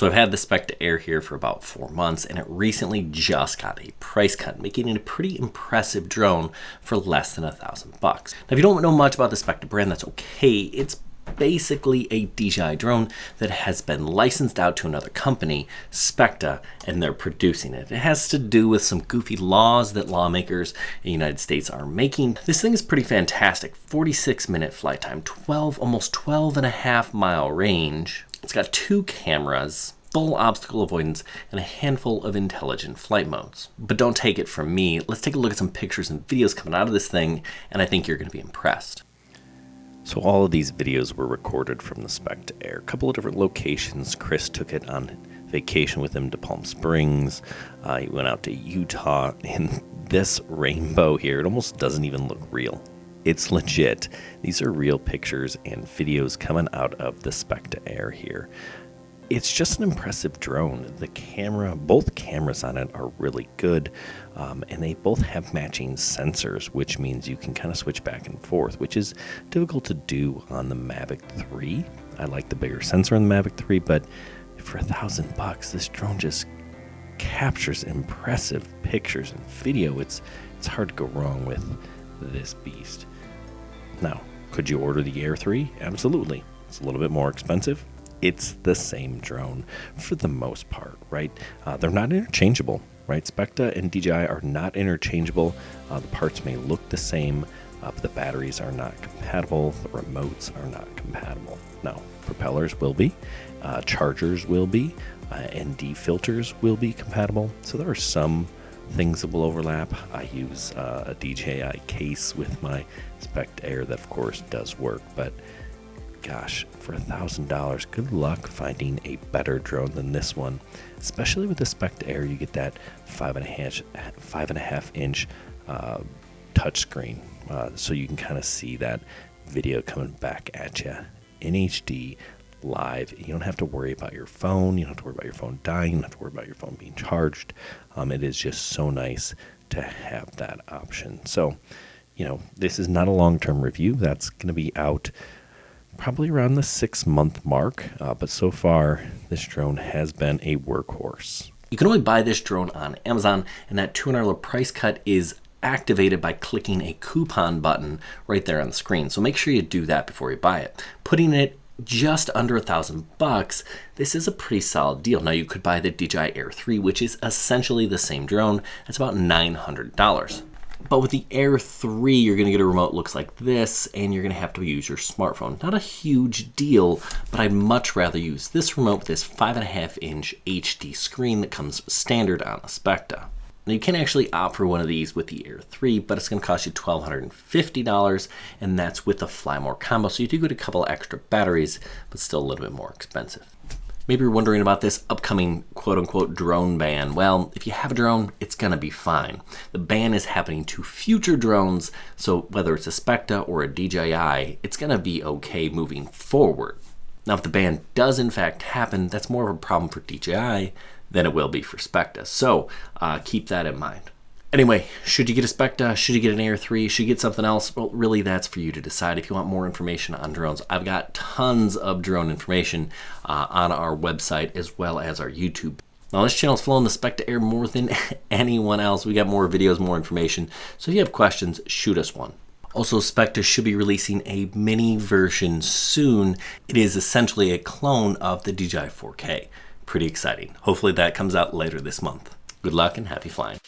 So I've had the Specta Air here for about 4 months, and it recently just got a price cut, making it a pretty impressive drone for less than $1,000 bucks. Now, if you don't know much about the Specta brand, that's okay. It's basically a DJI drone that has been licensed out to another company, Specta, and they're producing it. It has to do with some goofy laws that lawmakers in the United States are making. This thing is pretty fantastic. 46-minute flight time, almost 12 and a half mile range. It's got 2 cameras, full obstacle avoidance, and a handful of intelligent flight modes. But don't take it from me. Let's take a look at some pictures and videos coming out of this thing, and I think you're going to be impressed. So all of these videos were recorded from the Specta Air. A couple of different locations. Chris took it on vacation with him to Palm Springs. He went out to Utah. And this rainbow here, it almost doesn't even look real. It's legit. These are real pictures and videos coming out of the Specta Air here. It's just an impressive drone. The camera, both cameras on it are really good, and they both have matching sensors, which means you can kind of switch back and forth, which is difficult to do on the Mavic 3. I like the bigger sensor on the Mavic 3, but for $1,000 bucks, this drone just captures impressive pictures and video. It's hard to go wrong with this beast. Now, could you order the Air 3? Absolutely. It's a little bit more expensive. It's the same drone for the most part, right? They're not interchangeable, right? Specta and DJI are not interchangeable. The parts may look the same, but the batteries are not compatible. The remotes are not compatible. Now, propellers will be, chargers will be, ND filters will be compatible. So there are some things that will overlap. I use a DJI case with my Specta Air that, of course, does work, but gosh, for $1,000, good luck finding a better drone than this one. Especially with the Specta Air, you get that 5.5 inch touchscreen, so you can kind of see that video coming back at you in HD live. You don't have to worry about your phone. You don't have to worry about your phone dying. You don't have to worry about your phone being charged. It is just so nice to have that option. So, you know, this is not a long-term review. That's going to be out probably around the 6-month mark, but so far this drone has been a workhorse. You can only buy this drone on Amazon, and that $200 price cut is activated by clicking a coupon button right there on the screen. So make sure you do that before you buy it. Putting it just under $1,000 bucks, this is a pretty solid deal. Now you could buy the DJI Air 3, which is essentially the same drone. It's about $900. But with the Air 3, you're going to get a remote that looks like this, and you're going to have to use your smartphone. Not a huge deal, but I'd much rather use this remote with this 5.5 inch HD screen that comes standard on a Specta. Now you can actually opt for one of these with the Air 3, but it's going to cost you $1,250, and that's with the Fly More combo. So you do get a couple extra batteries, but still a little bit more expensive. Maybe you're wondering about this upcoming quote-unquote drone ban. Well, if you have a drone, it's going to be fine. The ban is happening to future drones, so whether it's a Specta or a DJI, it's going to be okay moving forward. Now, if the ban does in fact happen, that's more of a problem for DJI than it will be for Specta. So keep that in mind. Anyway, should you get a Specta? Should you get an Air 3? Should you get something else? Well, really, that's for you to decide. If you want more information on drones, I've got tons of drone information on our website as well as our YouTube. Now, this channel's flown the Specta Air more than anyone else. We got more videos, more information. So if you have questions, shoot us one. Also, Specta should be releasing a mini version soon. It is essentially a clone of the DJI 4K. Pretty exciting. Hopefully that comes out later this month. Good luck and happy flying.